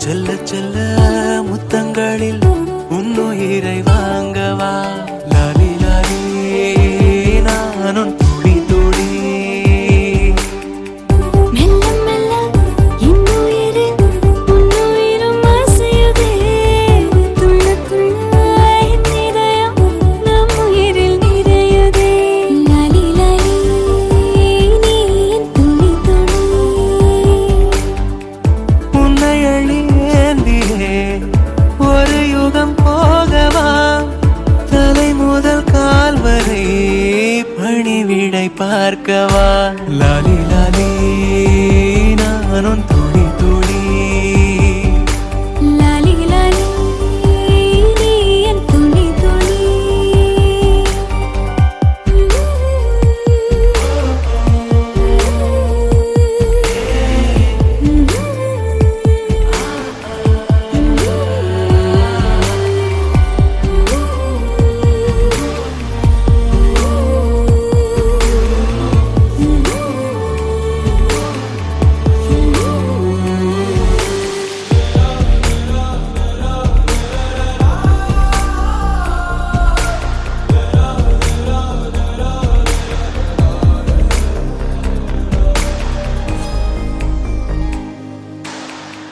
செல்ல செல்ல முத்தங்களில் உன்னுயிரை வாங்கவா லாலி லாலி நானும் துளி துளி மெல்ல மெல்ல இன்னுயிரு உன்னுயிரும் அசையுதே துள்ள துள்ள என் இதயம் நம் உயிரில் நிறையுதே லாலி லாலி நீ என் துளி துளி உன்னை அழியேந்தியே ஒரு யுகம் போகவா தலை முதல் கால் வரை பணிவிடை பார்க்கவா லாலி லாலி நானும் துளி துளி லாலி லாலி நீ என் துளி துளி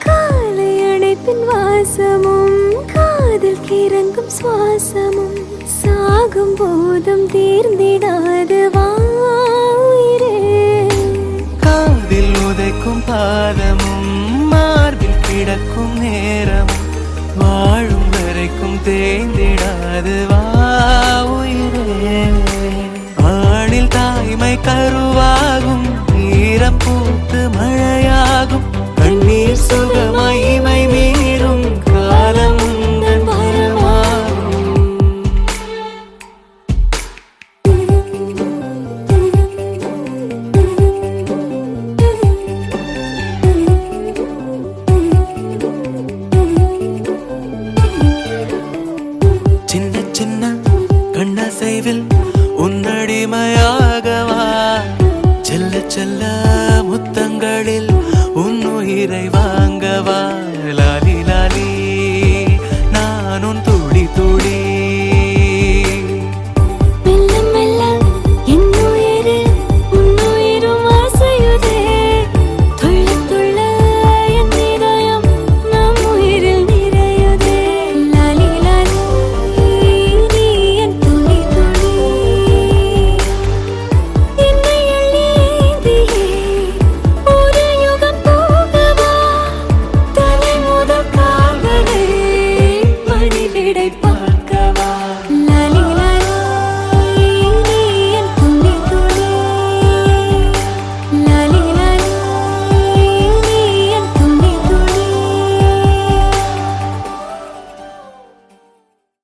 காலை அணைப்பின் வாசமும் காதல் கிறங்கும் சுவாசமும் சாகும் போதும் தீர்ந்திடாது வாயிரே காதில் உதைக்கும் பாதமும் மார்பில் கிடக்கும் நேரமும் வாழும் வரைக்கும் தேய்ந்திடாது வா உயிரே ஆணில் தாய்மை கருவாகும் ஈரம் பூத்து மழையாகும் கண்ணீர் சுகமாய்